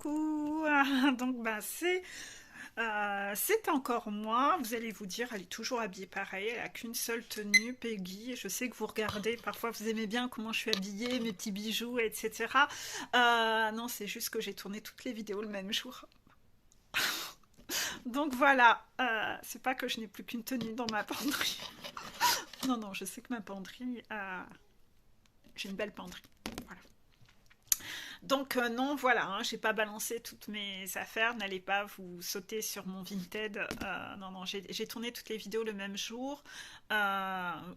Coucou. Donc c'est encore moi. Vous allez vous dire, elle est toujours habillée pareil, elle a qu'une seule tenue, Peggy. Je sais que vous regardez, parfois vous aimez bien comment je suis habillée, mes petits bijoux, etc. Non, c'est juste que j'ai tourné toutes les vidéos le même jour. Donc voilà, c'est pas que je n'ai plus qu'une tenue dans ma penderie. Non, non, je sais que ma penderie, j'ai une belle penderie. Voilà. Donc non, voilà, hein, j'ai pas balancé toutes mes affaires, n'allez pas vous sauter sur mon Vinted. Non, non, j'ai tourné toutes les vidéos le même jour,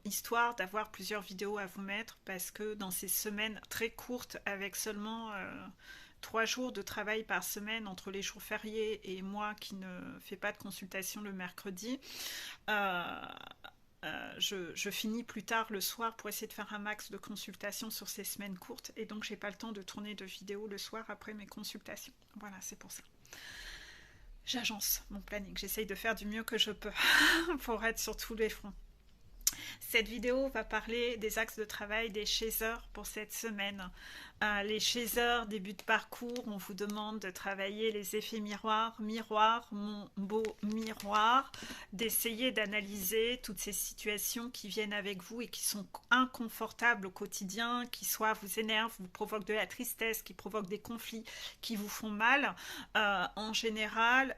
histoire d'avoir plusieurs vidéos à vous mettre, parce que dans ces semaines très courtes, avec seulement 3 jours de travail par semaine entre les jours fériés et moi qui ne fais pas de consultation le mercredi, euh, je finis plus tard le soir pour essayer de faire un max de consultations sur ces semaines courtes et donc j'ai pas le temps de tourner de vidéos le soir après mes consultations. Voilà, c'est pour ça. J'agence mon planning, j'essaye de faire du mieux que je peux pour être sur tous les fronts. Cette vidéo va parler des axes de travail des chasers pour cette semaine. Les chasers, début de parcours, on vous demande de travailler les effets miroirs, miroir, mon beau miroir, d'essayer d'analyser toutes ces situations qui viennent avec vous et qui sont inconfortables au quotidien, qui soit vous énervent, vous provoquent de la tristesse, qui provoquent des conflits, qui vous font mal. En général,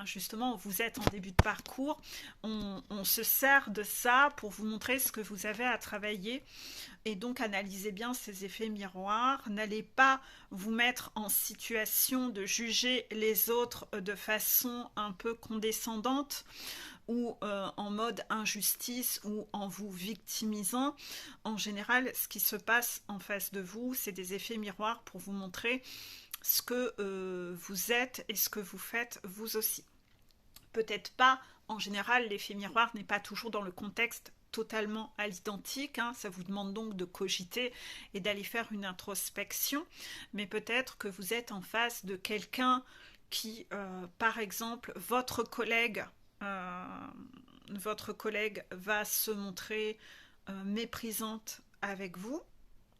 justement, vous êtes en début de parcours, on se sert de ça pour vous montrer ce que vous avez à travailler et donc analysez bien ces effets miroirs. N'allez pas vous mettre en situation de juger les autres de façon un peu condescendante ou en mode injustice ou en vous victimisant. En général, ce qui se passe en face de vous, c'est des effets miroirs pour vous montrer ce que vous êtes et ce que vous faites vous aussi. Peut-être pas, en général, l'effet miroir n'est pas toujours dans le contexte totalement à l'identique, hein. Ça vous demande donc de cogiter et d'aller faire une introspection, mais peut-être que vous êtes en face de quelqu'un qui, par exemple, votre collègue va se montrer méprisante avec vous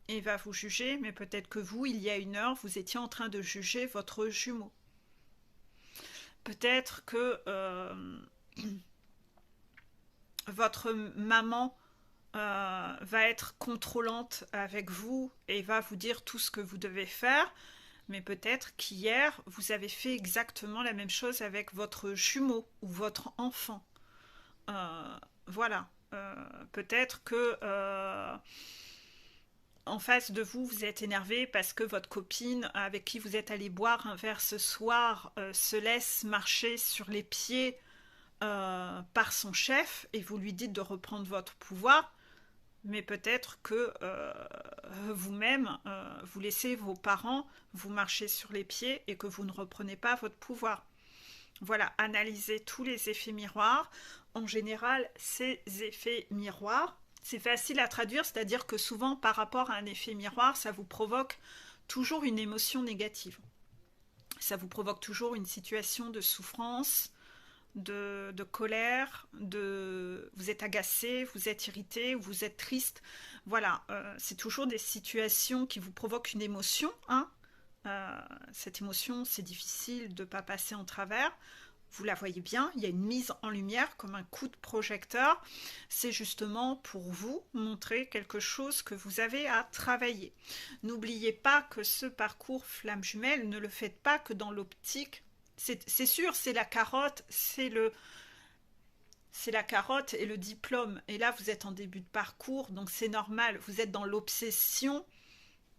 et va vous juger, mais peut-être que vous, il y a une heure, vous étiez en train de juger votre jumeau. Peut-être que votre maman va être contrôlante avec vous et va vous dire tout ce que vous devez faire, mais peut-être qu'hier, vous avez fait exactement la même chose avec votre jumeau ou votre enfant. Voilà. Peut-être que en face de vous, vous êtes énervé parce que votre copine avec qui vous êtes allé boire un verre ce soir se laisse marcher sur les pieds par son chef et vous lui dites de reprendre votre pouvoir, mais peut-être que vous-même, vous laissez vos parents vous marcher sur les pieds et que vous ne reprenez pas votre pouvoir. Voilà, analysez tous les effets miroirs. En général, ces effets miroirs, c'est facile à traduire, c'est-à-dire que souvent, par rapport à un effet miroir, ça vous provoque toujours une émotion négative. Ça vous provoque toujours une situation de souffrance, de colère, vous êtes agacé, vous êtes irrité, vous êtes triste. Voilà, c'est toujours des situations qui vous provoquent une émotion, hein. Cette émotion, c'est difficile de ne pas passer en travers. Vous la voyez bien, il y a une mise en lumière comme un coup de projecteur. C'est justement pour vous montrer quelque chose que vous avez à travailler. N'oubliez pas que ce parcours flamme jumelle, ne le faites pas que dans l'optique. C'est sûr, c'est la carotte, c'est la carotte et le diplôme. Et là, vous êtes en début de parcours, donc c'est normal. Vous êtes dans l'obsession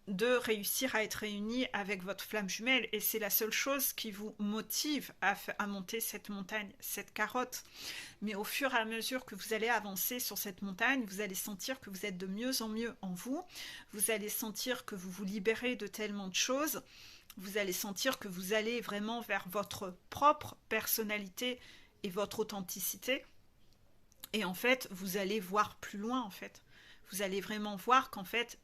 de réussir à être réuni avec votre flamme jumelle et c'est la seule chose qui vous motive à monter cette montagne, cette carotte. Mais au fur et à mesure que vous allez avancer sur cette montagne, vous allez sentir que vous êtes de mieux en mieux en vous, vous allez sentir que vous vous libérez de tellement de choses, vous allez sentir que vous allez vraiment vers votre propre personnalité et votre authenticité et en fait vous allez voir plus loin en fait. Vous allez vraiment voir qu'en fait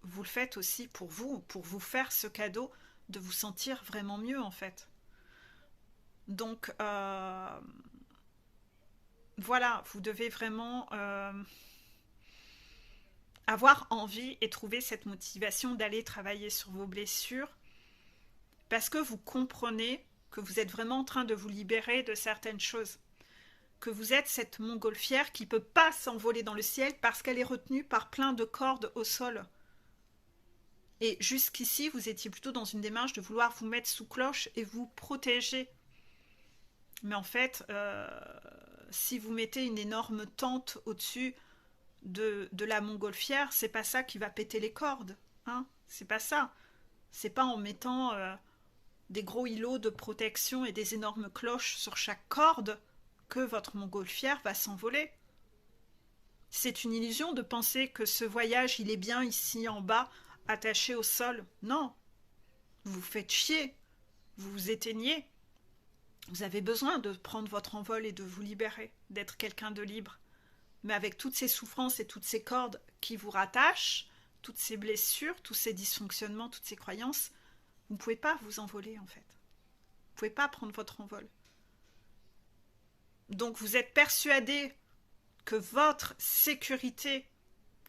vous le faites aussi pour vous faire ce cadeau de vous sentir vraiment mieux en fait. Donc voilà, vous devez vraiment avoir envie et trouver cette motivation d'aller travailler sur vos blessures Parce que vous comprenez que vous êtes vraiment en train de vous libérer de certaines choses. Que vous êtes cette montgolfière qui ne peut pas s'envoler dans le ciel parce qu'elle est retenue par plein de cordes au sol. Et jusqu'ici, vous étiez plutôt dans une démarche de vouloir vous mettre sous cloche et vous protéger. Mais en fait, si vous mettez une énorme tente au-dessus de la montgolfière, c'est pas ça qui va péter les cordes. Hein, c'est pas ça. C'est pas en mettant des gros îlots de protection et des énormes cloches sur chaque corde que votre montgolfière va s'envoler. C'est une illusion de penser que ce voyage, il est bien ici en bas, attaché au sol. Non, vous vous faites chier, vous vous éteignez. Vous avez besoin de prendre votre envol et de vous libérer, d'être quelqu'un de libre. Mais avec toutes ces souffrances et toutes ces cordes qui vous rattachent, toutes ces blessures, tous ces dysfonctionnements, toutes ces croyances, vous ne pouvez pas vous envoler en fait. Vous ne pouvez pas prendre votre envol. Donc vous êtes persuadé que votre sécurité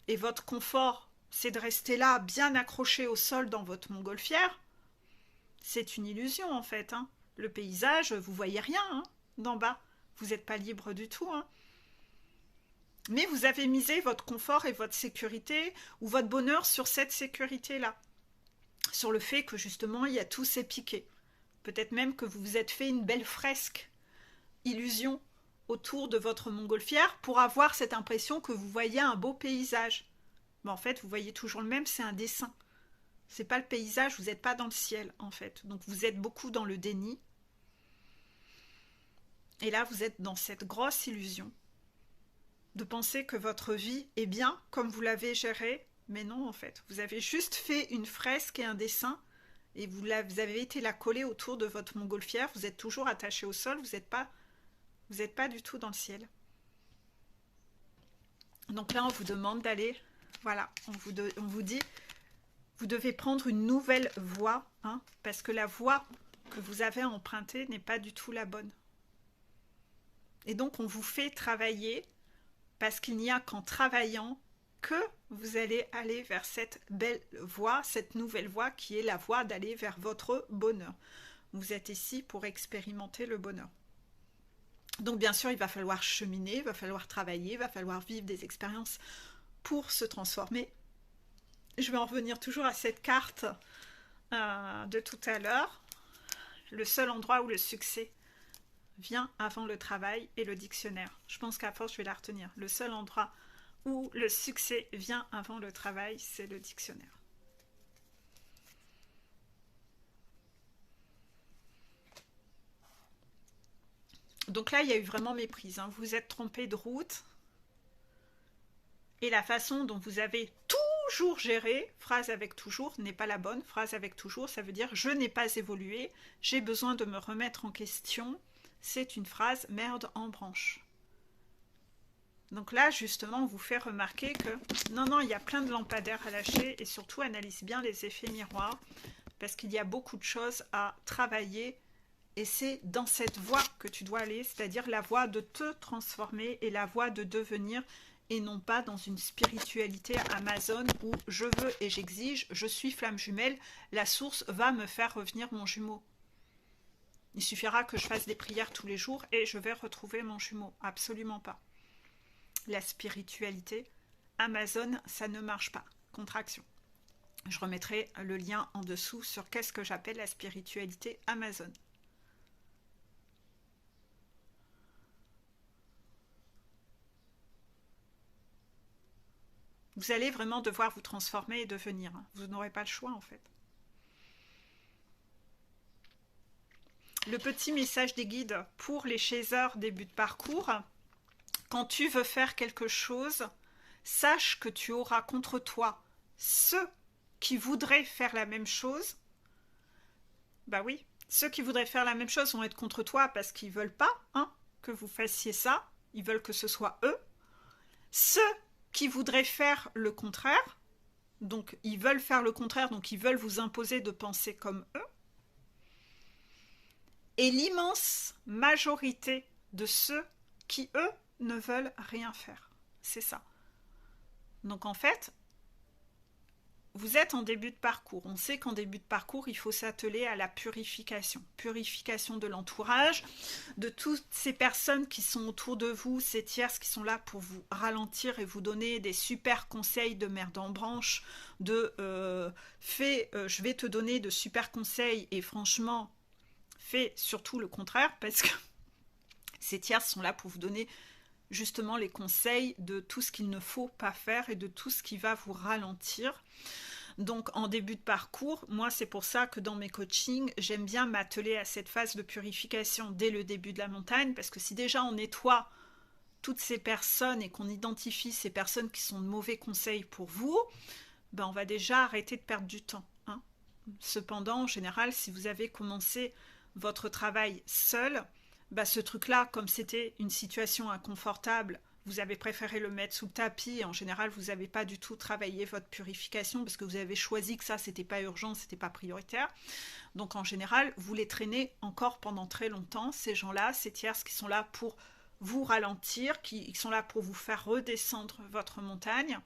et votre confort, c'est de rester là, bien accroché au sol dans votre montgolfière. C'est une illusion en fait. Hein. Le paysage, vous voyez rien d'en bas. Vous n'êtes pas libre du tout. Mais vous avez misé votre confort et votre sécurité ou votre bonheur sur cette sécurité-là. Sur le fait que justement, il y a tous ces piquets. Peut-être même que vous vous êtes fait une belle fresque, illusion, autour de votre montgolfière pour avoir cette impression que vous voyez un beau paysage. Mais en fait, vous voyez toujours le même, c'est un dessin. C'est pas le paysage, vous n'êtes pas dans le ciel en fait. Donc vous êtes beaucoup dans le déni. Et là, vous êtes dans cette grosse illusion de penser que votre vie est bien comme vous l'avez gérée. Mais non, en fait. Vous avez juste fait une fresque et un dessin et vous avez été la coller autour de votre montgolfière. Vous êtes toujours attaché au sol, vous n'êtes pas du tout dans le ciel. Donc là, on vous demande d'aller, voilà, on vous dit, vous devez prendre une nouvelle voie, parce que la voie que vous avez empruntée n'est pas du tout la bonne. Et donc, on vous fait travailler, parce qu'il n'y a qu'en travaillant que vous allez aller vers cette belle voie, cette nouvelle voie qui est la voie d'aller vers votre bonheur. Vous êtes ici pour expérimenter le bonheur. Donc bien sûr, il va falloir cheminer, il va falloir travailler, il va falloir vivre des expériences pour se transformer. Je vais en revenir toujours à cette carte de tout à l'heure. Le seul endroit où le succès vient avant le travail est le dictionnaire. Je pense qu'à force, je vais la retenir. Le seul endroit où le succès vient avant le travail, c'est le dictionnaire. Donc là, il y a eu vraiment méprise. Vous vous êtes trompé de route. Et la façon dont vous avez toujours géré, phrase avec toujours n'est pas la bonne. Phrase avec toujours, ça veut dire je n'ai pas évolué, j'ai besoin de me remettre en question. C'est une phrase merde en branche. Donc là, justement, on vous fait remarquer que non, il y a plein de lampadaires à lâcher et surtout analyse bien les effets miroirs parce qu'il y a beaucoup de choses à travailler. Et c'est dans cette voie que tu dois aller, c'est-à-dire la voie de te transformer et la voie de devenir, et non pas dans une spiritualité Amazon où je veux et j'exige, je suis flamme jumelle, la source va me faire revenir mon jumeau. Il suffira que je fasse des prières tous les jours et je vais retrouver mon jumeau. Absolument pas. La spiritualité Amazon, ça ne marche pas. Contraction. Je remettrai le lien en dessous sur qu'est-ce que j'appelle la spiritualité Amazon. Vous allez vraiment devoir vous transformer et devenir. Vous n'aurez pas le choix en fait. Le petit message des guides pour les chasers début de parcours. Quand tu veux faire quelque chose, sache que tu auras contre toi ceux qui voudraient faire la même chose. Bah oui, ceux qui voudraient faire la même chose vont être contre toi parce qu'ils ne veulent pas que vous fassiez ça. Ils veulent que ce soit eux. Ceux qui voudraient faire le contraire, donc ils veulent faire le contraire, donc ils veulent vous imposer de penser comme eux. Et l'immense majorité de ceux qui, eux, ne veulent rien faire. C'est ça. Donc en fait, vous êtes en début de parcours. On sait qu'en début de parcours, il faut s'atteler à la purification. Purification de l'entourage, de toutes ces personnes qui sont autour de vous, ces tierces qui sont là pour vous ralentir et vous donner des super conseils de merde en branche, je vais te donner de super conseils et franchement, fais surtout le contraire parce que ces tierces sont là pour vous donner justement les conseils de tout ce qu'il ne faut pas faire et de tout ce qui va vous ralentir. Donc en début de parcours, moi c'est pour ça que dans mes coachings, j'aime bien m'atteler à cette phase de purification dès le début de la montagne, parce que si déjà on nettoie toutes ces personnes et qu'on identifie ces personnes qui sont de mauvais conseils pour vous, ben on va déjà arrêter de perdre du temps, hein. Cependant, en général, si vous avez commencé votre travail seul, ben ce truc-là, comme c'était une situation inconfortable, vous avez préféré le mettre sous le tapis et en général, vous n'avez pas du tout travaillé votre purification parce que vous avez choisi que ça, c'était pas urgent, c'était pas prioritaire. Donc en général, vous les traînez encore pendant très longtemps, ces gens-là, ces tierces qui sont là pour vous ralentir, qui sont là pour vous faire redescendre votre montagne.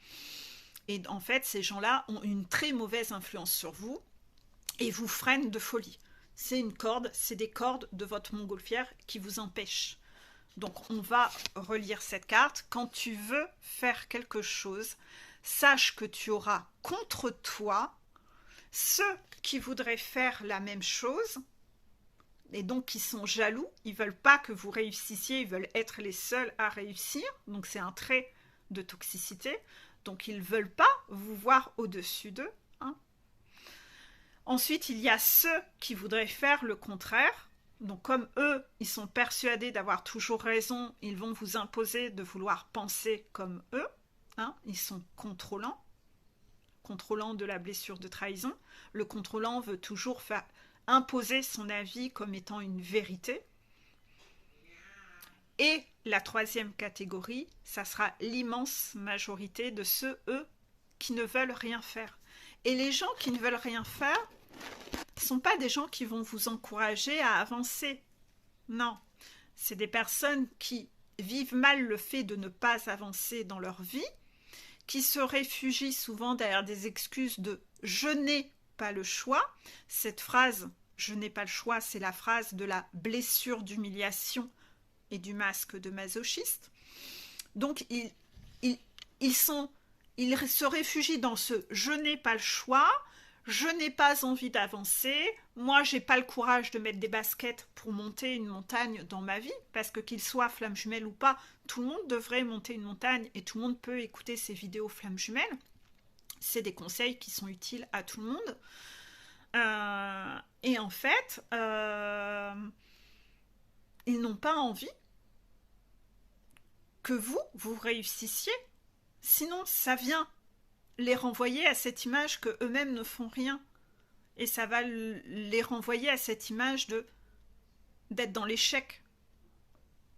Et en fait, ces gens-là ont une très mauvaise influence sur vous et vous freinent de folie. C'est une corde, c'est des cordes de votre montgolfière qui vous empêchent. Donc on va relire cette carte. Quand tu veux faire quelque chose, sache que tu auras contre toi ceux qui voudraient faire la même chose et donc qui sont jaloux. Ils ne veulent pas que vous réussissiez, ils veulent être les seuls à réussir. Donc c'est un trait de toxicité. Donc ils ne veulent pas vous voir au-dessus d'eux, hein. Ensuite, il y a ceux qui voudraient faire le contraire. Donc comme eux, ils sont persuadés d'avoir toujours raison, ils vont vous imposer de vouloir penser comme eux, hein. Ils sont contrôlants de la blessure de trahison. Le contrôlant veut toujours faire imposer son avis comme étant une vérité. Et la troisième catégorie, ça sera l'immense majorité de ceux, eux, qui ne veulent rien faire. Et les gens qui ne veulent rien faire ne sont pas des gens qui vont vous encourager à avancer. Non, c'est des personnes qui vivent mal le fait de ne pas avancer dans leur vie, qui se réfugient souvent derrière des excuses de « je n'ai pas le choix ». Cette phrase « je n'ai pas le choix », c'est la phrase de la blessure d'humiliation et du masque de masochiste. Donc, ils se réfugient dans ce « je n'ai pas le choix », je n'ai pas envie d'avancer, moi j'ai pas le courage de mettre des baskets pour monter une montagne dans ma vie, parce que qu'il soit flamme jumelle ou pas, tout le monde devrait monter une montagne et tout le monde peut écouter ces vidéos flamme jumelle. C'est des conseils qui sont utiles à tout le monde. Et en fait, ils n'ont pas envie que vous réussissiez. Sinon, ça vient les renvoyer à cette image que eux-mêmes ne font rien. Et ça va les renvoyer à cette image d'être dans l'échec.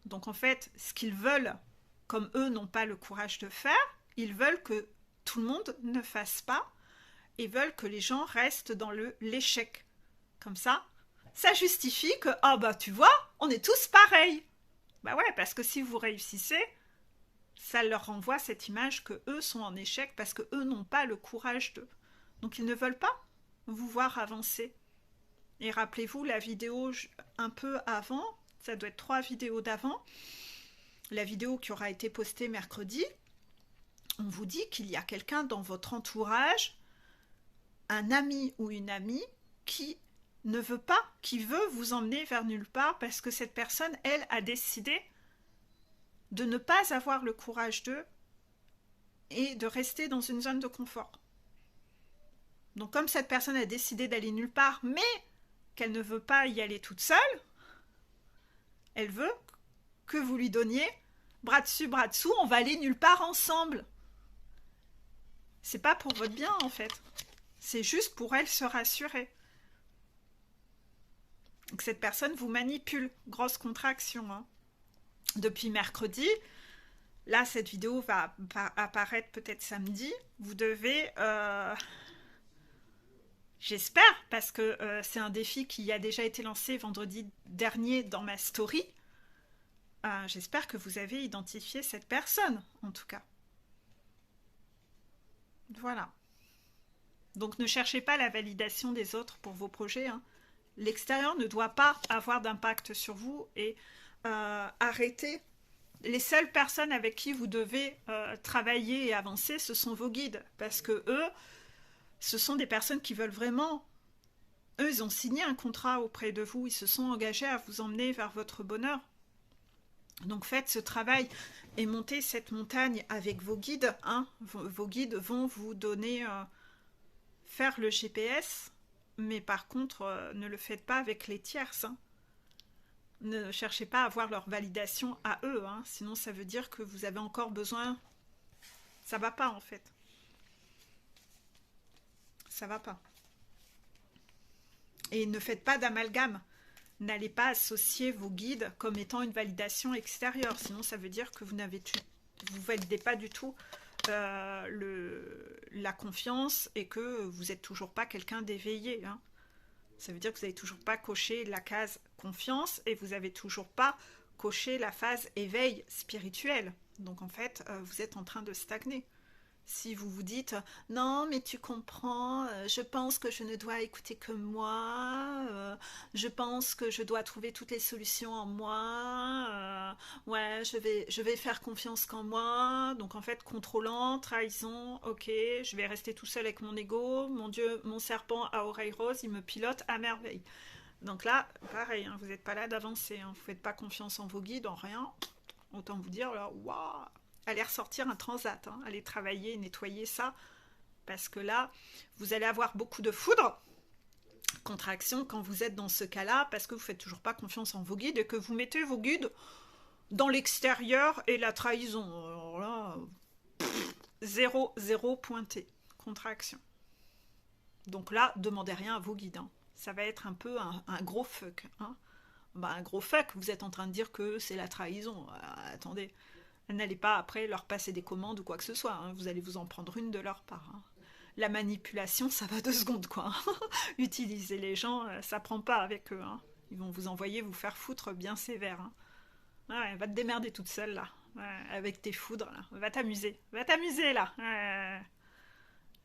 Donc en fait, ce qu'ils veulent, comme eux n'ont pas le courage de faire, ils veulent que tout le monde ne fasse pas et veulent que les gens restent dans l'échec. Comme ça justifie que, ah bah tu vois, on est tous pareils. Bah ouais, parce que si vous réussissez, ça leur renvoie cette image que eux sont en échec parce que eux n'ont pas le courage de. Donc ils ne veulent pas vous voir avancer. Et rappelez-vous la vidéo un peu avant, ça doit être 3 vidéos d'avant, la vidéo qui aura été postée mercredi, on vous dit qu'il y a quelqu'un dans votre entourage, un ami ou une amie qui ne veut pas, qui veut vous emmener vers nulle part parce que cette personne, elle, a décidé de ne pas avoir le courage d'eux et de rester dans une zone de confort. Donc comme cette personne a décidé d'aller nulle part, mais qu'elle ne veut pas y aller toute seule, elle veut que vous lui donniez bras dessus, bras dessous, on va aller nulle part ensemble. C'est pas pour votre bien en fait. C'est juste pour elle se rassurer. Donc cette personne vous manipule. Grosse contraction, hein. Depuis mercredi, là cette vidéo va apparaître peut-être samedi, vous devez, j'espère, parce que c'est un défi qui a déjà été lancé vendredi dernier dans ma story, j'espère que vous avez identifié cette personne, en tout cas. Voilà. Donc ne cherchez pas la validation des autres pour vos projets, hein. L'extérieur ne doit pas avoir d'impact sur vous et arrêtez. Les seules personnes avec qui vous devez travailler et avancer, ce sont vos guides. Parce que eux, ce sont des personnes qui veulent vraiment... Eux, ils ont signé un contrat auprès de vous. Ils se sont engagés à vous emmener vers votre bonheur. Donc faites ce travail et montez cette montagne avec vos guides, hein. Vos guides vont vous donner... faire le GPS, mais par contre, ne le faites pas avec les tierces, hein. Ne cherchez pas à avoir leur validation à eux, hein. Sinon ça veut dire que vous avez encore besoin... Ça va pas en fait. Ça va pas. Et ne faites pas d'amalgame. N'allez pas associer vos guides comme étant une validation extérieure. Sinon ça veut dire que vous validez pas du tout la confiance et que vous n'êtes toujours pas quelqu'un d'éveillé, hein. Ça veut dire que vous n'avez toujours pas coché la case confiance et vous n'avez toujours pas coché la phase éveil spirituel. Donc en fait, vous êtes en train de stagner. Si vous vous dites « Non, mais tu comprends, je pense que je ne dois écouter que moi, je pense que je dois trouver toutes les solutions en moi, ouais, je vais faire confiance qu'en moi. » Donc en fait, contrôlant, trahison, ok, je vais rester tout seul avec mon ego, mon Dieu, mon serpent à oreilles roses, il me pilote à merveille. Donc là, pareil, hein, vous n'êtes pas là d'avancer, hein, vous ne faites pas confiance en vos guides, en rien. Autant vous dire, là, waouh! Allez ressortir un transat, hein. Allez travailler, nettoyer ça, parce que là, vous allez avoir beaucoup de foudre, contraction quand vous êtes dans ce cas-là, parce que vous ne faites toujours pas confiance en vos guides et que vous mettez vos guides dans l'extérieur et la trahison. Alors là, zéro pointé, contraction. Donc là, demandez rien à vos guides, hein. Ça va être un peu un gros fuck, hein. Bah, un gros fuck, vous êtes en train de dire que c'est la trahison. Attendez. N'allez pas après leur passer des commandes ou quoi que ce soit, hein. Vous allez vous en prendre une de leur part, hein. La manipulation, ça va 2 secondes, quoi. Utiliser les gens, ça prend pas avec eux, hein. Ils vont vous envoyer vous faire foutre bien sévère, hein. Ouais, va te démerder toute seule, là. Ouais, avec tes foudres, là. Va t'amuser. Va t'amuser, là. Ouais.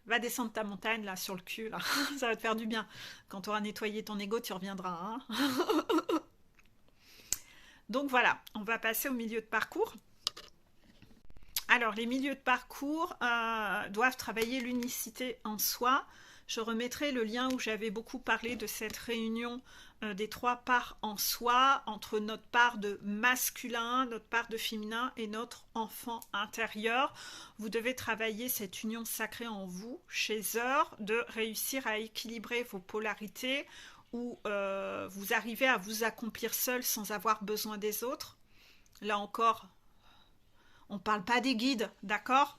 Va descendre ta montagne, là, sur le cul, là. Ça va te faire du bien. Quand tu auras nettoyé ton ego, tu reviendras, hein. Donc voilà, on va passer au milieu de parcours. Alors, les milieux de parcours doivent travailler l'unicité en soi. Je remettrai le lien où j'avais beaucoup parlé de cette réunion des 3 parts en soi, entre notre part de masculin, notre part de féminin et notre enfant intérieur. Vous devez travailler cette union sacrée en vous, chez Heure, de réussir à équilibrer vos polarités, où vous arrivez à vous accomplir seul sans avoir besoin des autres. Là encore, on parle pas des guides, d'accord?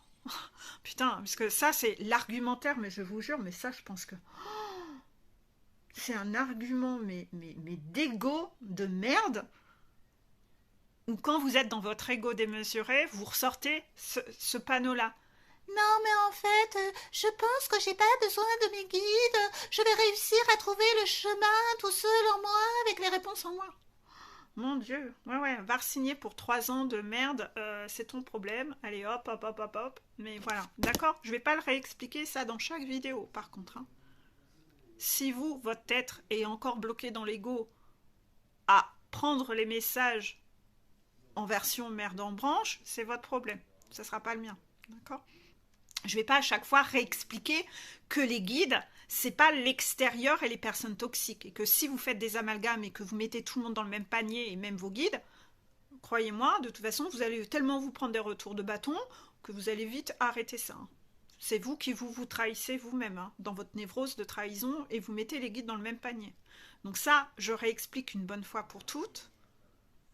Putain, parce que ça, c'est l'argumentaire, mais je vous jure, mais ça, je pense que... c'est un argument, mais d'ego, de merde, où quand vous êtes dans votre ego démesuré, vous ressortez ce panneau-là. Non, mais en fait, je pense que j'ai pas besoin de mes guides. Je vais réussir à trouver le chemin tout seul en moi avec les réponses en moi. Mon Dieu, ouais, va signer pour 3 ans de merde, c'est ton problème. Allez, hop. Mais voilà, d'accord? Je vais pas le réexpliquer ça dans chaque vidéo, par contre, hein. Si vous, votre être est encore bloqué dans l'ego à prendre les messages en version merde en branche, c'est votre problème. Ça sera pas le mien, d'accord? Je vais pas à chaque fois réexpliquer que les guides, c'est pas l'extérieur et les personnes toxiques. Et que si vous faites des amalgames et que vous mettez tout le monde dans le même panier et même vos guides, croyez-moi, de toute façon, vous allez tellement vous prendre des retours de bâton que vous allez vite arrêter ça. C'est vous qui vous trahissez vous-même, hein, dans votre névrose de trahison et vous mettez les guides dans le même panier. Donc ça, je réexplique une bonne fois pour toutes.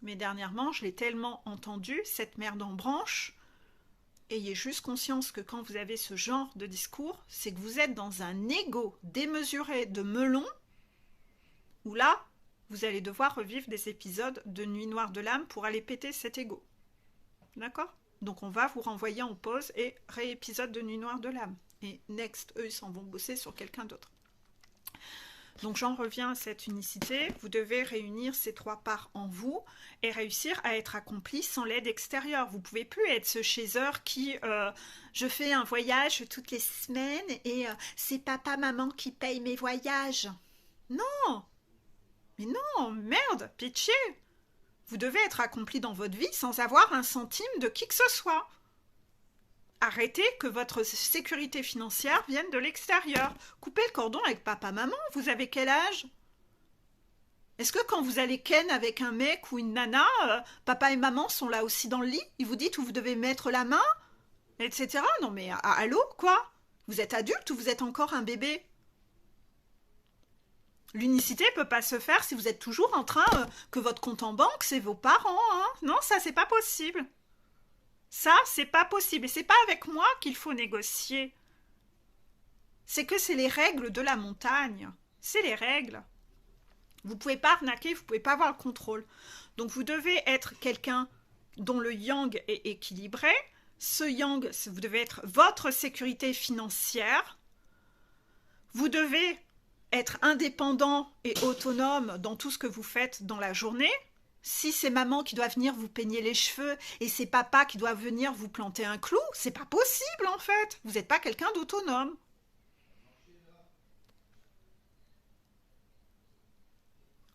Mais dernièrement, je l'ai tellement entendu, cette merde en branche. Ayez juste conscience que quand vous avez ce genre de discours, c'est que vous êtes dans un ego démesuré de melon, où là, vous allez devoir revivre des épisodes de Nuit Noire de l'âme pour aller péter cet ego. D'accord? Donc on va vous renvoyer en pause et réépisode de Nuit Noire de l'âme. Et next, eux, ils s'en vont bosser sur quelqu'un d'autre. Donc j'en reviens à cette unicité. Vous devez réunir ces 3 parts en vous et réussir à être accompli sans l'aide extérieure. Vous ne pouvez plus être ce chasseur qui je fais un voyage toutes les semaines et c'est papa maman qui paye mes voyages. Non, mais non, merde, pitié. Vous devez être accompli dans votre vie sans avoir un centime de qui que ce soit. Arrêtez que votre sécurité financière vienne de l'extérieur. Coupez le cordon avec papa-maman. Vous avez quel âge? Est-ce que quand vous allez ken avec un mec ou une nana, papa et maman sont là aussi dans le lit? Ils vous disent où vous devez mettre la main, etc. Non mais allô, quoi? Vous êtes adulte ou vous êtes encore un bébé? L'unicité peut pas se faire si vous êtes toujours en train que votre compte en banque, c'est vos parents. Hein. Non, ça, c'est pas possible. Ça, c'est pas possible. Et c'est pas avec moi qu'il faut négocier. C'est que c'est les règles de la montagne. C'est les règles. Vous pouvez pas arnaquer, vous pouvez pas avoir le contrôle. Donc, vous devez être quelqu'un dont le yang est équilibré. Ce yang, vous devez être votre sécurité financière. Vous devez être indépendant et autonome dans tout ce que vous faites dans la journée. Si c'est maman qui doit venir vous peigner les cheveux et c'est papa qui doit venir vous planter un clou, c'est pas possible en fait. Vous n'êtes pas quelqu'un d'autonome.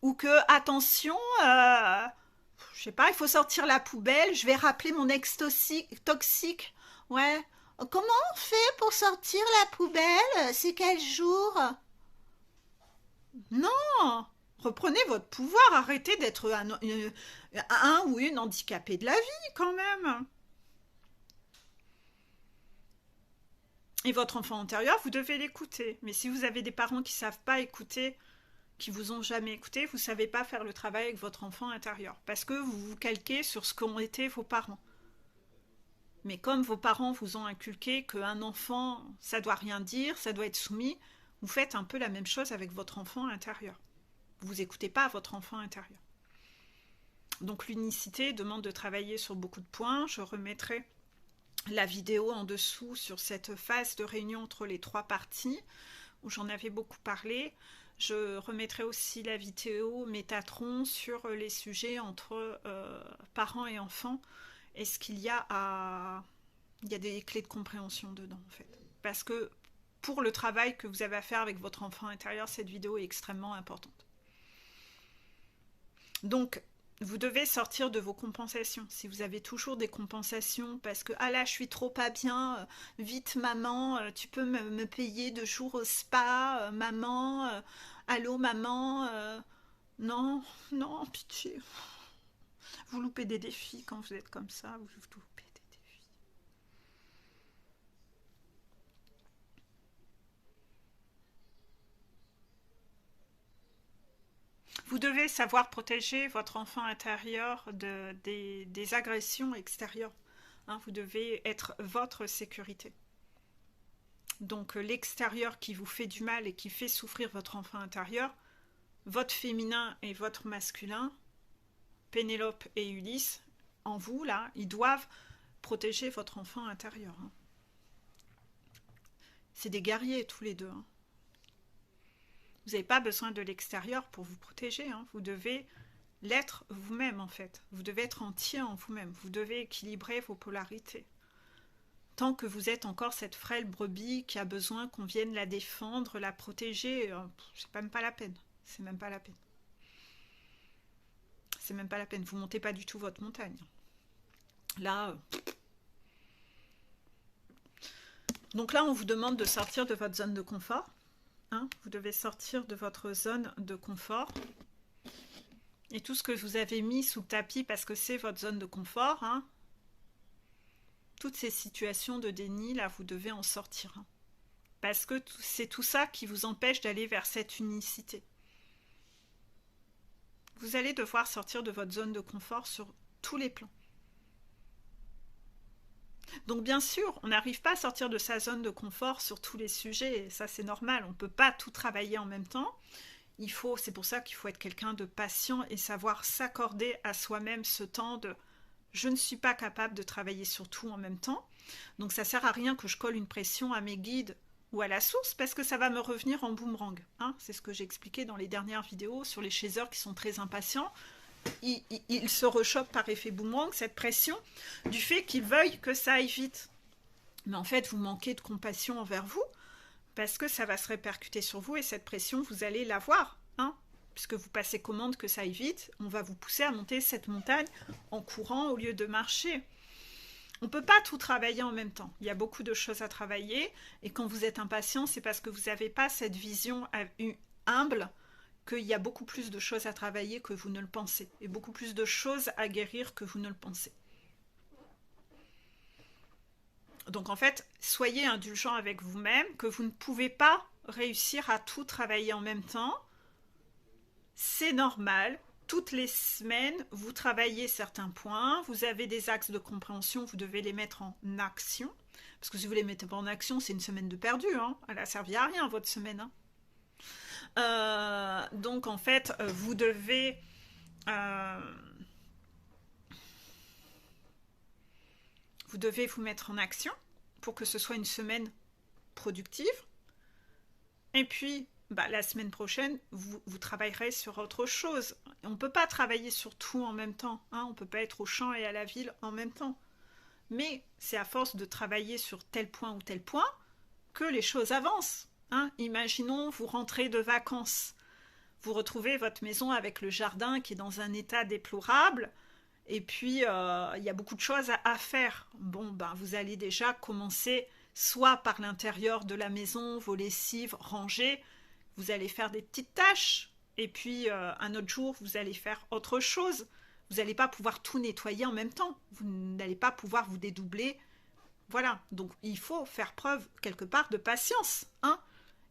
Ou que, attention, je sais pas, il faut sortir la poubelle, je vais rappeler mon ex toxique. Ouais. Comment on fait pour sortir la poubelle? C'est quel jour? Non, reprenez votre pouvoir, arrêtez d'être un ou une handicapée de la vie quand même. Et votre enfant intérieur, vous devez l'écouter. Mais si vous avez des parents qui ne savent pas écouter, qui vous ont jamais écouté, vous ne savez pas faire le travail avec votre enfant intérieur. Parce que vous vous calquez sur ce qu'ont été vos parents. Mais comme vos parents vous ont inculqué qu'un enfant, ça doit rien dire, ça doit être soumis, vous faites un peu la même chose avec votre enfant intérieur. Vous n'écoutez pas votre enfant intérieur. Donc l'unicité demande de travailler sur beaucoup de points. Je remettrai la vidéo en dessous sur cette phase de réunion entre les 3 parties, où j'en avais beaucoup parlé. Je remettrai aussi la vidéo Métatron sur les sujets entre parents et enfants. Est-ce qu'il y a il y a des clés de compréhension dedans, en fait. Parce que pour le travail que vous avez à faire avec votre enfant intérieur, cette vidéo est extrêmement importante. Donc, vous devez sortir de vos compensations. Si vous avez toujours des compensations parce que « Ah là, je suis trop pas bien, vite maman, tu peux me payer 2 jours au spa, maman, allô maman, non, non, pitié. » Vous loupez des défis quand vous êtes comme ça, vous loupez des défis. Vous devez savoir protéger votre enfant intérieur des agressions extérieures. Hein, vous devez être votre sécurité. Donc l'extérieur qui vous fait du mal et qui fait souffrir votre enfant intérieur, votre féminin et votre masculin, Pénélope et Ulysse, en vous, là, ils doivent protéger votre enfant intérieur. Hein. C'est des guerriers tous les deux. Hein. Vous n'avez pas besoin de l'extérieur pour vous protéger. Hein. Vous devez l'être vous-même, en fait. Vous devez être entier en vous-même. Vous devez équilibrer vos polarités. Tant que vous êtes encore cette frêle brebis qui a besoin qu'on vienne la défendre, la protéger, c'est même pas la peine. C'est même pas la peine. C'est même pas la peine. Vous ne montez pas du tout votre montagne. Là... Donc là, on vous demande de sortir de votre zone de confort. Hein, vous devez sortir de votre zone de confort. Et tout ce que vous avez mis sous le tapis parce que c'est votre zone de confort, hein, toutes ces situations de déni, là, vous devez en sortir. Hein, parce que c'est tout ça qui vous empêche d'aller vers cette unicité. Vous allez devoir sortir de votre zone de confort sur tous les plans. Donc bien sûr, on n'arrive pas à sortir de sa zone de confort sur tous les sujets, et ça c'est normal, on ne peut pas tout travailler en même temps. C'est pour ça qu'il faut être quelqu'un de patient et savoir s'accorder à soi-même ce temps de « je ne suis pas capable de travailler sur tout en même temps ». Donc ça ne sert à rien que je colle une pression à mes guides ou à la source, parce que ça va me revenir en boomerang. Hein, c'est ce que j'ai expliqué dans les dernières vidéos sur les chasers qui sont très impatients. Ils se rechopent par effet boomerang, cette pression, du fait qu'ils veuillent que ça aille vite. Mais en fait, vous manquez de compassion envers vous, parce que ça va se répercuter sur vous, et cette pression, vous allez l'avoir. Hein, puisque vous passez commande que ça aille vite, on va vous pousser à monter cette montagne en courant au lieu de marcher. On ne peut pas tout travailler en même temps. Il y a beaucoup de choses à travailler. Et quand vous êtes impatient, c'est parce que vous n'avez pas cette vision humble qu'il y a beaucoup plus de choses à travailler que vous ne le pensez. Et beaucoup plus de choses à guérir que vous ne le pensez. Donc en fait, soyez indulgent avec vous-même, que vous ne pouvez pas réussir à tout travailler en même temps. C'est normal. Toutes les semaines, vous travaillez certains points, vous avez des axes de compréhension, vous devez les mettre en action. Parce que si vous les mettez pas en action, c'est une semaine de perdu. Hein. Elle n'a servi à rien, votre semaine. Hein. Donc, en fait, vous devez... vous devez vous mettre en action pour que ce soit une semaine productive. Et puis... la semaine prochaine, vous travaillerez sur autre chose. On ne peut pas travailler sur tout en même temps. Hein, on ne peut pas être au champ et à la ville en même temps. Mais c'est à force de travailler sur tel point ou tel point que les choses avancent. Hein, imaginons, vous rentrez de vacances. Vous retrouvez votre maison avec le jardin qui est dans un état déplorable. Et puis, il y a beaucoup de choses à faire. Bon, vous allez déjà commencer soit par l'intérieur de la maison, vos lessives, ranger. Vous allez faire des petites tâches, et puis un autre jour, vous allez faire autre chose. Vous n'allez pas pouvoir tout nettoyer en même temps. Vous n'allez pas pouvoir vous dédoubler. Voilà, donc il faut faire preuve quelque part de patience. Hein,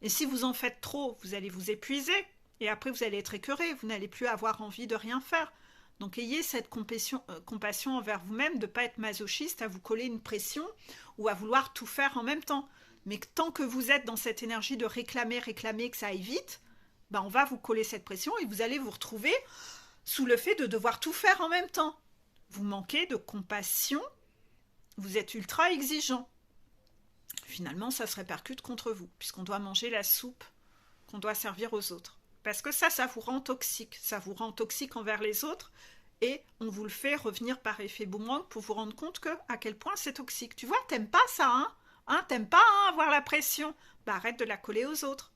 et si vous en faites trop, vous allez vous épuiser, et après vous allez être écœuré, vous n'allez plus avoir envie de rien faire. Donc ayez cette compassion envers vous-même, de ne pas être masochiste, à vous coller une pression, ou à vouloir tout faire en même temps. Mais tant que vous êtes dans cette énergie de réclamer, que ça aille vite, on va vous coller cette pression et vous allez vous retrouver sous le fait de devoir tout faire en même temps. Vous manquez de compassion, vous êtes ultra exigeant. Finalement, ça se répercute contre vous, puisqu'on doit manger la soupe qu'on doit servir aux autres. Parce que ça vous rend toxique. Ça vous rend toxique envers les autres, et on vous le fait revenir par effet boomerang pour vous rendre compte à quel point c'est toxique. Tu vois, t'aimes pas ça, hein? Hein, t'aimes pas avoir la pression? Arrête de la coller aux autres.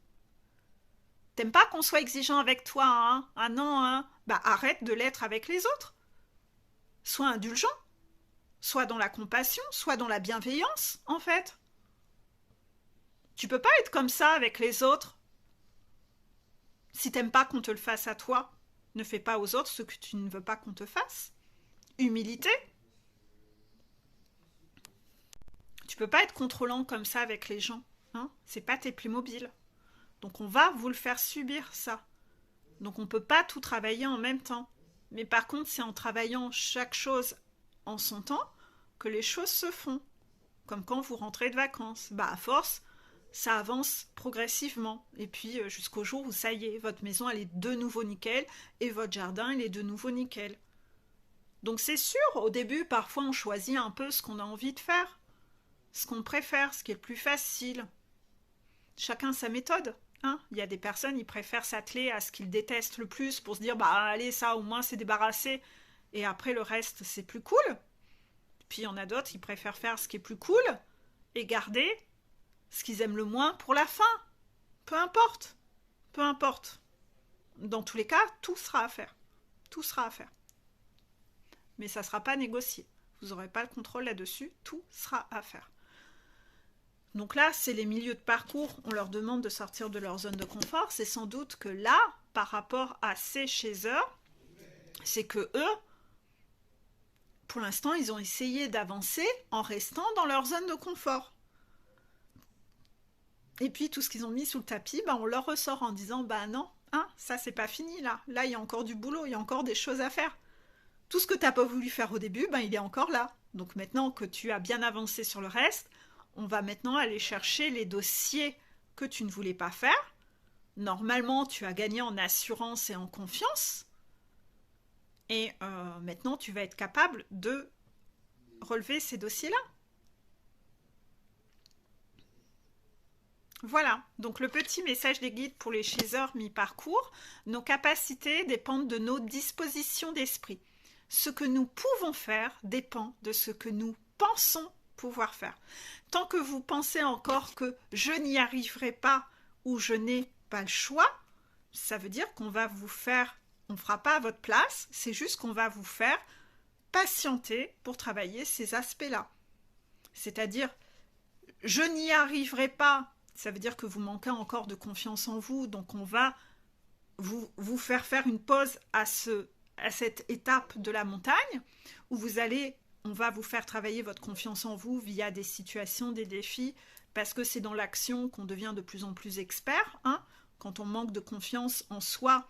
T'aimes pas qu'on soit exigeant avec toi, hein? Ah non, hein? Arrête de l'être avec les autres. Sois indulgent. Sois dans la compassion, sois dans la bienveillance, en fait. Tu peux pas être comme ça avec les autres. Si t'aimes pas qu'on te le fasse à toi, ne fais pas aux autres ce que tu ne veux pas qu'on te fasse. Humilité. Tu peux pas être contrôlant comme ça avec les gens. Hein, c'est pas tes Playmobil. Donc on va vous le faire subir, ça. Donc on peut pas tout travailler en même temps. Mais par contre, c'est en travaillant chaque chose en son temps que les choses se font. Comme quand vous rentrez de vacances. À force, ça avance progressivement. Et puis jusqu'au jour où ça y est, votre maison elle est de nouveau nickel et votre jardin il est de nouveau nickel. Donc c'est sûr, au début, parfois on choisit un peu ce qu'on a envie de faire. Ce qu'on préfère, ce qui est le plus facile. Chacun sa méthode. Hein, il y a des personnes, ils préfèrent s'atteler à ce qu'ils détestent le plus pour se dire, allez, ça, au moins, c'est débarrassé. Et après, le reste, c'est plus cool. Puis, il y en a d'autres, ils préfèrent faire ce qui est plus cool et garder ce qu'ils aiment le moins pour la fin. Peu importe. Peu importe. Dans tous les cas, tout sera à faire. Tout sera à faire. Mais ça ne sera pas négocié. Vous n'aurez pas le contrôle là-dessus. Tout sera à faire. Donc là, c'est les milieux de parcours, on leur demande de sortir de leur zone de confort. C'est sans doute que là, par rapport à ces chasers, c'est que eux, pour l'instant, ils ont essayé d'avancer en restant dans leur zone de confort. Et puis, tout ce qu'ils ont mis sous le tapis, on leur ressort en disant, non, hein, ça, c'est pas fini, là. Là, il y a encore du boulot, il y a encore des choses à faire. Tout ce que tu n'as pas voulu faire au début, il est encore là. Donc maintenant que tu as bien avancé sur le reste, on va maintenant aller chercher les dossiers que tu ne voulais pas faire. Normalement, tu as gagné en assurance et en confiance. Et maintenant, tu vas être capable de relever ces dossiers-là. Voilà, donc le petit message des guides pour les chasseurs mi-parcours. Nos capacités dépendent de nos dispositions d'esprit. Ce que nous pouvons faire dépend de ce que nous pensons pouvoir faire. Tant que vous pensez encore que je n'y arriverai pas ou je n'ai pas le choix, ça veut dire qu'on va vous faire, on ne fera pas à votre place, c'est juste qu'on va vous faire patienter pour travailler ces aspects-là. C'est-à-dire, je n'y arriverai pas, ça veut dire que vous manquez encore de confiance en vous, donc on va vous faire une pause à cette étape de la montagne, où on va vous faire travailler votre confiance en vous via des situations, des défis, parce que c'est dans l'action qu'on devient de plus en plus expert, hein. Quand on manque de confiance en soi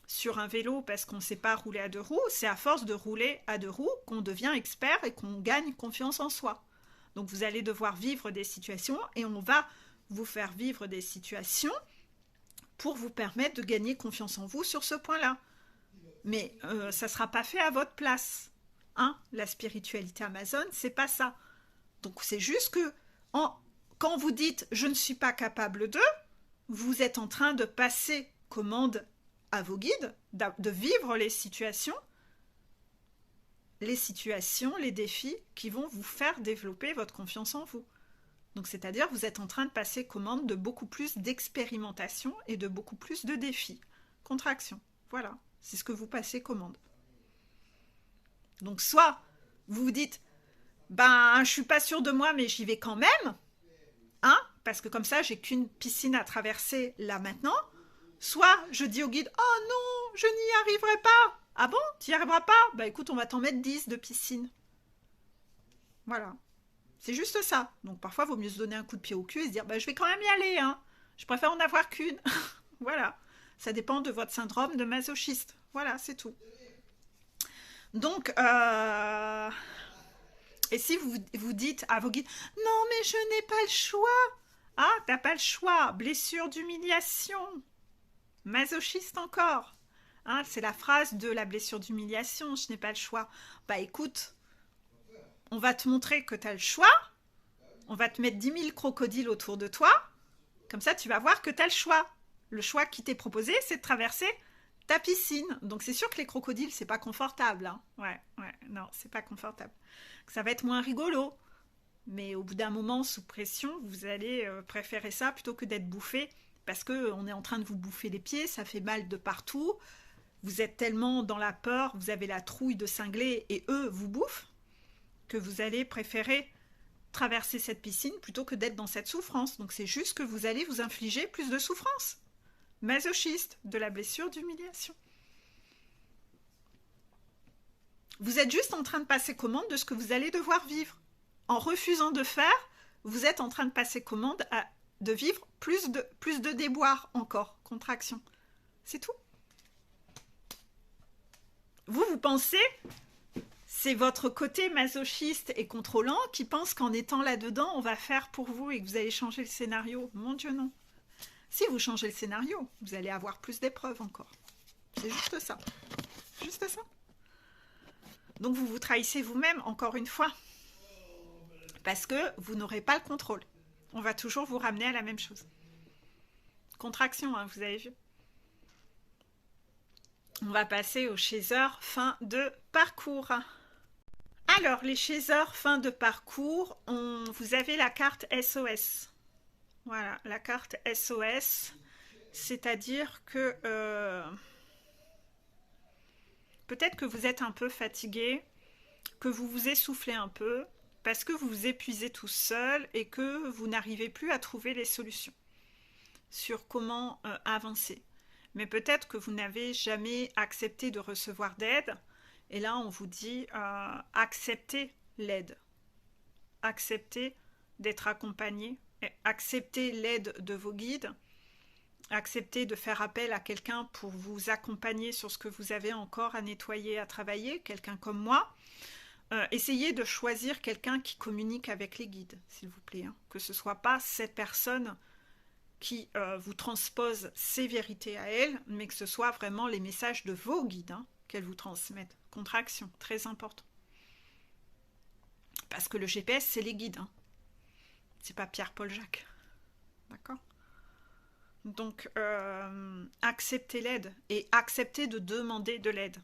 sur un vélo parce qu'on ne sait pas rouler à deux roues, c'est à force de rouler à deux roues qu'on devient expert et qu'on gagne confiance en soi. Donc vous allez devoir vivre des situations et on va vous faire vivre des situations pour vous permettre de gagner confiance en vous sur ce point-là. Mais ça ne sera pas fait à votre place. Hein, la spiritualité Amazon, c'est pas ça. Donc c'est juste que quand vous dites « je ne suis pas capable de », vous êtes en train de passer commande à vos guides, de vivre les situations, les défis qui vont vous faire développer votre confiance en vous. Donc c'est-à-dire vous êtes en train de passer commande de beaucoup plus d'expérimentation et de beaucoup plus de défis. Contraction, voilà, c'est ce que vous passez commande. Donc soit vous vous dites « ben je suis pas sûre de moi mais j'y vais quand même », hein, parce que comme ça j'ai qu'une piscine à traverser là maintenant. Soit je dis au guide « oh non, je n'y arriverai pas ». Ah bon, tu n'y arriveras pas? Bah écoute, on va t'en mettre 10 de piscine. Voilà. C'est juste ça. Donc parfois, il vaut mieux se donner un coup de pied au cul et se dire bah, je vais quand même y aller. Hein. Je préfère en avoir qu'une. Voilà. Ça dépend de votre syndrome de masochiste. Voilà, c'est tout. Donc, et si vous dites à vos guides non, mais je n'ai pas le choix. Ah, t'as pas le choix. Blessure d'humiliation. Masochiste encore. Hein, c'est la phrase de la blessure d'humiliation. Je n'ai pas le choix. Bah écoute, on va te montrer que tu as le choix. On va te mettre 10 000 crocodiles autour de toi. Comme ça, tu vas voir que tu as le choix. Le choix qui t'est proposé, c'est de traverser ta piscine. Donc, c'est sûr que les crocodiles, c'est pas confortable. Hein. Ouais, non, c'est pas confortable. Ça va être moins rigolo. Mais au bout d'un moment, sous pression, vous allez préférer ça plutôt que d'être bouffé. Parce qu'on est en train de vous bouffer les pieds, ça fait mal de partout. Vous êtes tellement dans la peur, vous avez la trouille de cingler et eux vous bouffent, que vous allez préférer traverser cette piscine plutôt que d'être dans cette souffrance. Donc c'est juste que vous allez vous infliger plus de souffrance. Masochiste, de la blessure d'humiliation. Vous êtes juste en train de passer commande de ce que vous allez devoir vivre. En refusant de faire, vous êtes en train de passer commande de vivre plus de déboires encore, contraction. C'est tout. Vous pensez, c'est votre côté masochiste et contrôlant qui pense qu'en étant là-dedans, on va faire pour vous et que vous allez changer le scénario. Mon Dieu, non. Si vous changez le scénario, vous allez avoir plus d'épreuves encore. C'est juste ça. Juste ça. Donc vous vous trahissez vous-même, encore une fois. Parce que vous n'aurez pas le contrôle. On va toujours vous ramener à la même chose. Contraction, hein, vous avez vu. On va passer aux chasseurs fin de parcours. Alors, les chasseurs fin de parcours, vous avez la carte SOS. Voilà, la carte SOS, c'est-à-dire que peut-être que vous êtes un peu fatigué, que vous vous essoufflez un peu, parce que vous vous épuisez tout seul et que vous n'arrivez plus à trouver les solutions sur comment avancer. Mais peut-être que vous n'avez jamais accepté de recevoir d'aide. Et là, on vous dit acceptez l'aide. Acceptez d'être accompagné. Acceptez l'aide de vos guides. Acceptez de faire appel à quelqu'un pour vous accompagner sur ce que vous avez encore à nettoyer, à travailler. Quelqu'un comme moi. Essayez de choisir quelqu'un qui communique avec les guides, s'il vous plaît. Hein. Que ce ne soit pas cette personne qui vous transpose ses vérités à elle, mais que ce soit vraiment les messages de vos guides hein, qu'elles vous transmettent. Contraction, très important. Parce que le GPS, c'est les guides. Hein. C'est pas Pierre-Paul Jacques. D'accord? Donc, acceptez l'aide et acceptez de demander de l'aide.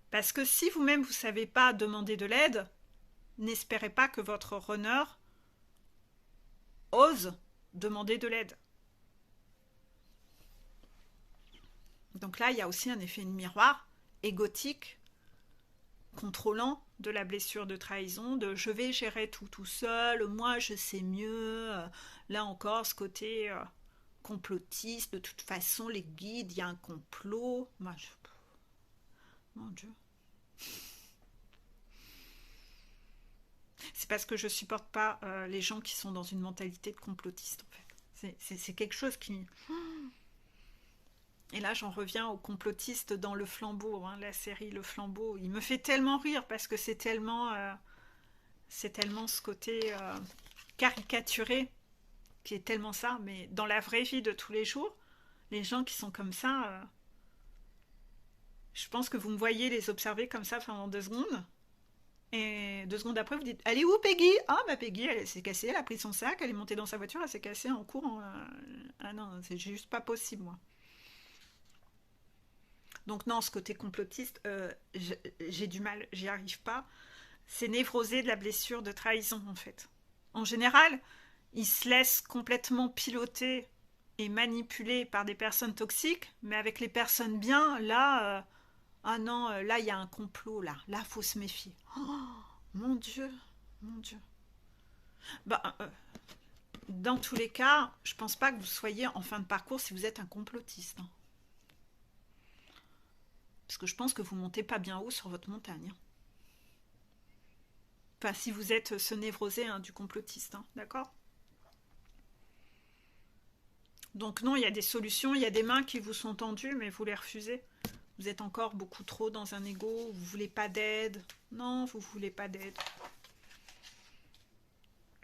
Parce que si vous-même, vous ne savez pas demander de l'aide, n'espérez pas que votre runner ose demander de l'aide. Donc là, il y a aussi un effet de miroir égotique, contrôlant de la blessure de trahison, de je vais gérer tout seul, moi je sais mieux. Là encore, ce côté complotiste, de toute façon, les guides, il y a un complot. Moi, mon Dieu. C'est parce que je supporte pas les gens qui sont dans une mentalité de complotiste, en fait. C'est quelque chose qui... Et là, j'en reviens aux complotistes dans Le Flambeau, hein, la série Le Flambeau. Il me fait tellement rire parce que c'est tellement ce côté caricaturé qui est tellement ça. Mais dans la vraie vie de tous les jours, les gens qui sont comme ça, je pense que vous me voyez les observer comme ça pendant 2 secondes. Et 2 secondes après, vous dites, elle est où Peggy? Ah, bah Peggy, elle s'est cassée, elle a pris son sac, elle est montée dans sa voiture, elle s'est cassée en courant. Ah non, c'est juste pas possible, moi. Donc non, ce côté complotiste, j'ai du mal, j'y arrive pas. C'est névrosé de la blessure de trahison, en fait. En général, ils se laissent complètement piloter et manipuler par des personnes toxiques, mais avec les personnes bien, là, ah non, là, il y a un complot, là, faut se méfier. Oh, mon Dieu, mon Dieu. Bah, dans tous les cas, je pense pas que vous soyez en fin de parcours si vous êtes un complotiste. Hein. Parce que je pense que vous montez pas bien haut sur votre montagne. Enfin, si vous êtes ce névrosé du complotiste, hein, d'accord? Donc non, il y a des solutions, il y a des mains qui vous sont tendues, mais vous les refusez. Vous êtes encore beaucoup trop dans un ego, vous voulez pas d'aide. Non, vous voulez pas d'aide.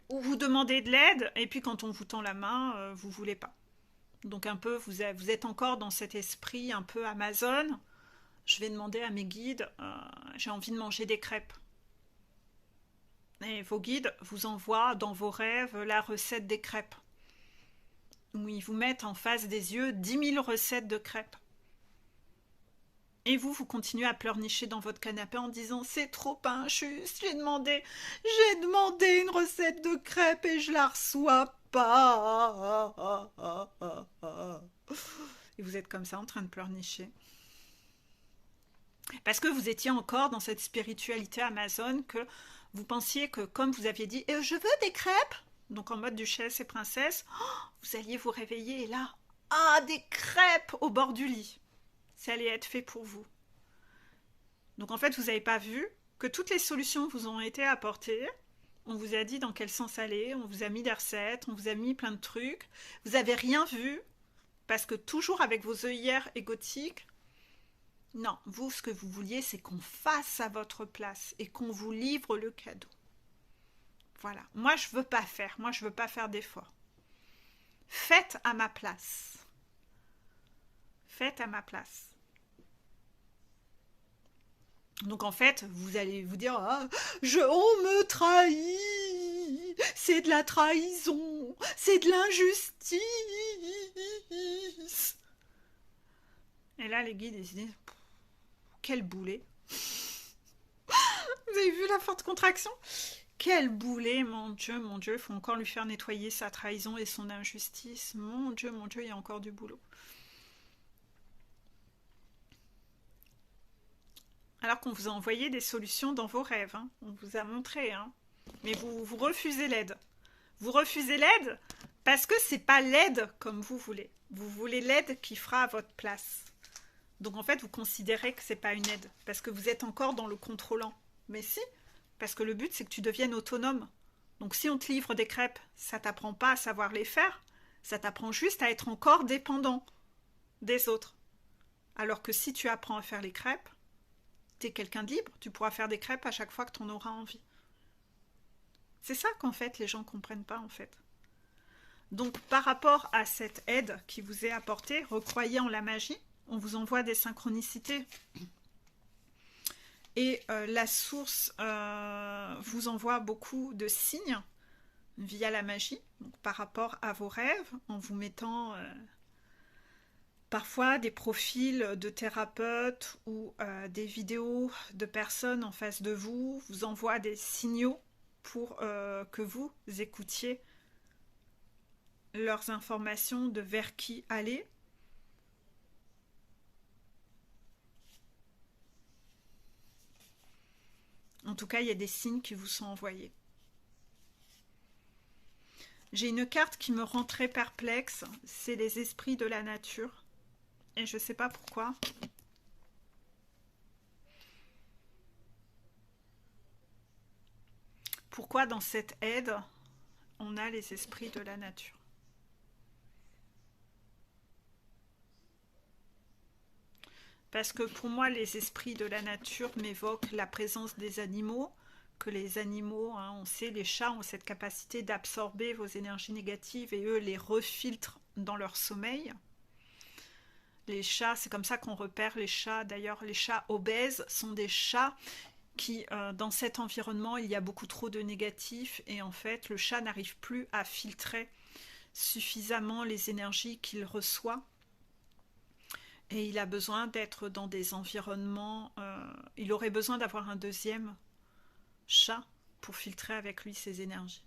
Ou vous demandez de l'aide, et puis quand on vous tend la main, vous voulez pas. Donc un peu, vous êtes encore dans cet esprit un peu Amazon. Je vais demander à mes guides, j'ai envie de manger des crêpes. Et vos guides vous envoient dans vos rêves la recette des crêpes. Où ils vous mettent en face des yeux 10 000 recettes de crêpes. Et vous continuez à pleurnicher dans votre canapé en disant c'est trop injuste, j'ai demandé une recette de crêpes et je la reçois pas. Et vous êtes comme ça en train de pleurnicher. Parce que vous étiez encore dans cette spiritualité Amazon que vous pensiez que comme vous aviez dit je veux des crêpes, donc en mode duchesse et princesse, vous alliez vous réveiller et là, des crêpes au bord du lit. Ça allait être fait pour vous. Donc en fait, vous n'avez pas vu que toutes les solutions vous ont été apportées. On vous a dit dans quel sens aller, on vous a mis des recettes, on vous a mis plein de trucs. Vous n'avez rien vu parce que toujours avec vos œillères égotiques, non, vous, ce que vous vouliez, c'est qu'on fasse à votre place et qu'on vous livre le cadeau. Voilà. Moi, je veux pas faire d'efforts. Faites à ma place. Faites à ma place. Donc en fait, vous allez vous dire on me trahit, c'est de la trahison, c'est de l'injustice. Et là, les guides, ils se disent quel boulet. Vous avez vu la forte contraction? Quel boulet, mon Dieu, il faut encore lui faire nettoyer sa trahison et son injustice. Mon Dieu, il y a encore du boulot. Alors qu'on vous a envoyé des solutions dans vos rêves. Hein. On vous a montré. Hein. Mais vous refusez l'aide. Vous refusez l'aide parce que c'est pas l'aide comme vous voulez. Vous voulez l'aide qui fera à votre place. Donc en fait, vous considérez que c'est pas une aide parce que vous êtes encore dans le contrôlant. Mais si, parce que le but c'est que tu deviennes autonome. Donc si on te livre des crêpes, ça t'apprend pas à savoir les faire. Ça t'apprend juste à être encore dépendant des autres. Alors que si tu apprends à faire les crêpes, t'es quelqu'un de libre, tu pourras faire des crêpes à chaque fois que t'en auras envie. C'est ça qu'en fait les gens comprennent pas en fait. Donc par rapport à cette aide qui vous est apportée, recroyez en la magie, on vous envoie des synchronicités et la source vous envoie beaucoup de signes via la magie, donc par rapport à vos rêves, en vous mettant parfois des profils de thérapeutes ou des vidéos de personnes en face de vous, vous envoient des signaux pour que vous écoutiez leurs informations de vers qui aller. En tout cas, il y a des signes qui vous sont envoyés. J'ai une carte qui me rend très perplexe, c'est les esprits de la nature. Et je ne sais pas pourquoi. Pourquoi dans cette aide, on a les esprits de la nature? Parce que pour moi, les esprits de la nature m'évoquent la présence des animaux, que les animaux, hein, on sait, les chats ont cette capacité d'absorber vos énergies négatives et eux les refiltrent dans leur sommeil. Les chats, c'est comme ça qu'on repère les chats. D'ailleurs, les chats obèses sont des chats qui, dans cet environnement, il y a beaucoup trop de négatifs et en fait, le chat n'arrive plus à filtrer suffisamment les énergies qu'il reçoit. Et il a besoin d'être dans des environnements... il aurait besoin d'avoir un deuxième chat pour filtrer avec lui ses énergies.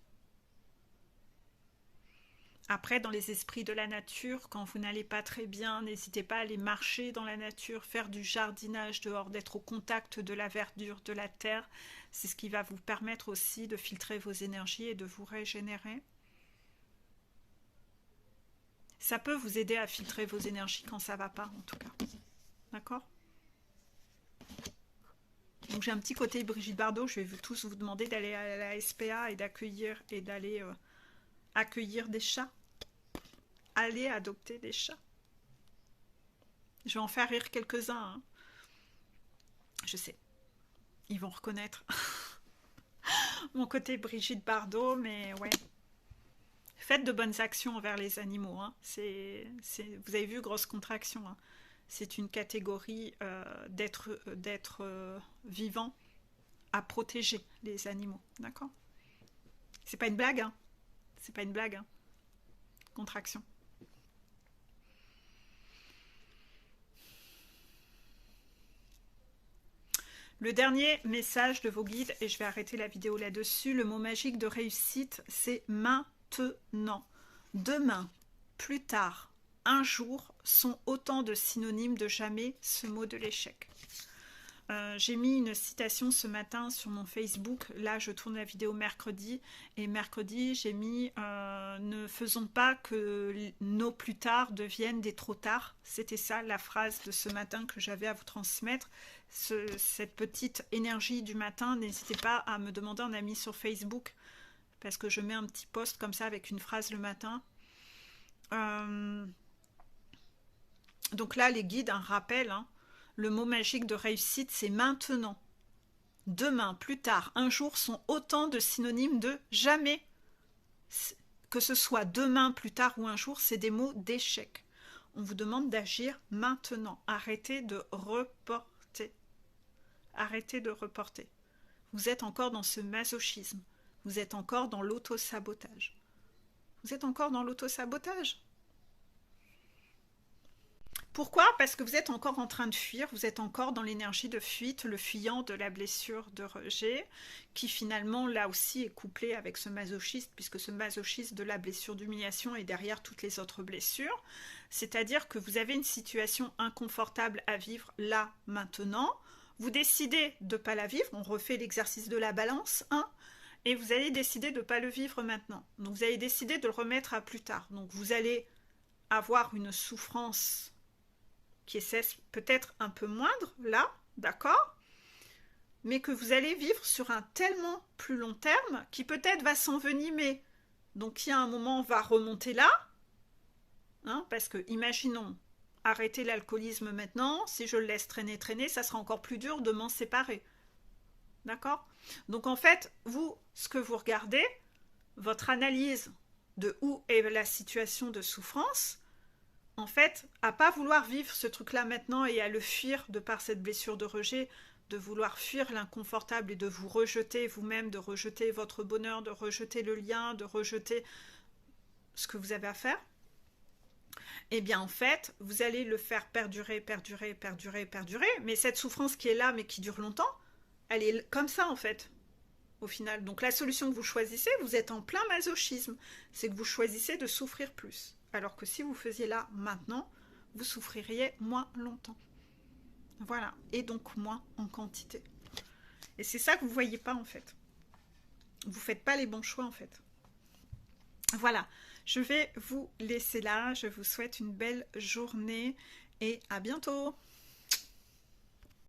Après, dans les esprits de la nature, quand vous n'allez pas très bien, n'hésitez pas à aller marcher dans la nature, faire du jardinage dehors, d'être au contact de la verdure, de la terre. C'est ce qui va vous permettre aussi de filtrer vos énergies et de vous régénérer. Ça peut vous aider à filtrer vos énergies quand ça ne va pas, en tout cas. D'accord? Donc j'ai un petit côté Brigitte Bardot, je vais tous vous demander d'aller à la SPA et d'accueillir et d'aller accueillir des chats. Allez adopter des chats. Je vais en faire rire quelques-uns. Hein. Je sais. Ils vont reconnaître mon côté Brigitte Bardot, mais ouais. Faites de bonnes actions envers les animaux. Hein. Vous avez vu, grosse contraction. Hein. C'est une catégorie d'être vivant à protéger les animaux. D'accord? C'est pas une blague. Hein. C'est pas une blague. Hein. Contraction. Le dernier message de vos guides, et je vais arrêter la vidéo là-dessus, le mot magique de réussite, c'est maintenant. Demain, plus tard, un jour sont autant de synonymes de jamais, ce mot de l'échec. J'ai mis une citation ce matin sur mon Facebook. Là, je tourne la vidéo mercredi. Et mercredi, j'ai mis ne faisons pas que nos plus tard deviennent des trop tard. C'était ça la phrase de ce matin que j'avais à vous transmettre. Cette petite énergie du matin, n'hésitez pas à me demander un ami sur Facebook. Parce que je mets un petit post comme ça avec une phrase le matin. Donc là, les guides, un rappel, hein. Le mot magique de réussite, c'est maintenant. Demain, plus tard, un jour sont autant de synonymes de jamais. Que ce soit demain, plus tard ou un jour, c'est des mots d'échec. On vous demande d'agir maintenant. Arrêtez de reporter. Arrêtez de reporter. Vous êtes encore dans ce masochisme. Vous êtes encore dans l'auto-sabotage. Vous êtes encore dans l'auto-sabotage. Pourquoi? Parce que vous êtes encore en train de fuir, vous êtes encore dans l'énergie de fuite, le fuyant de la blessure de rejet, qui finalement là aussi est couplé avec ce masochisme, puisque ce masochisme de la blessure d'humiliation est derrière toutes les autres blessures. C'est-à-dire que vous avez une situation inconfortable à vivre là, maintenant, vous décidez de ne pas la vivre, on refait l'exercice de la balance, hein, et vous allez décider de ne pas le vivre maintenant. Donc vous allez décider de le remettre à plus tard. Donc vous allez avoir une souffrance qui est peut-être un peu moindre, là, d'accord, mais que vous allez vivre sur un tellement plus long terme, qui peut-être va s'envenimer, donc qui à un moment va remonter là, hein, parce que, imaginons, arrêter l'alcoolisme maintenant, si je le laisse traîner, ça sera encore plus dur de m'en séparer, d'accord? Donc en fait, vous, ce que vous regardez, votre analyse de où est la situation de souffrance, en fait, à pas vouloir vivre ce truc-là maintenant et à le fuir de par cette blessure de rejet, de vouloir fuir l'inconfortable et de vous rejeter vous-même, de rejeter votre bonheur, de rejeter le lien, de rejeter ce que vous avez à faire, eh bien en fait, vous allez le faire perdurer, perdurer, perdurer, perdurer, mais cette souffrance qui est là, mais qui dure longtemps, elle est comme ça en fait, au final. Donc la solution que vous choisissez, vous êtes en plein masochisme, c'est que vous choisissez de souffrir plus. Alors que si vous faisiez là, maintenant, vous souffririez moins longtemps. Voilà, et donc moins en quantité. Et c'est ça que vous ne voyez pas en fait. Vous ne faites pas les bons choix en fait. Voilà, je vais vous laisser là. Je vous souhaite une belle journée et à bientôt.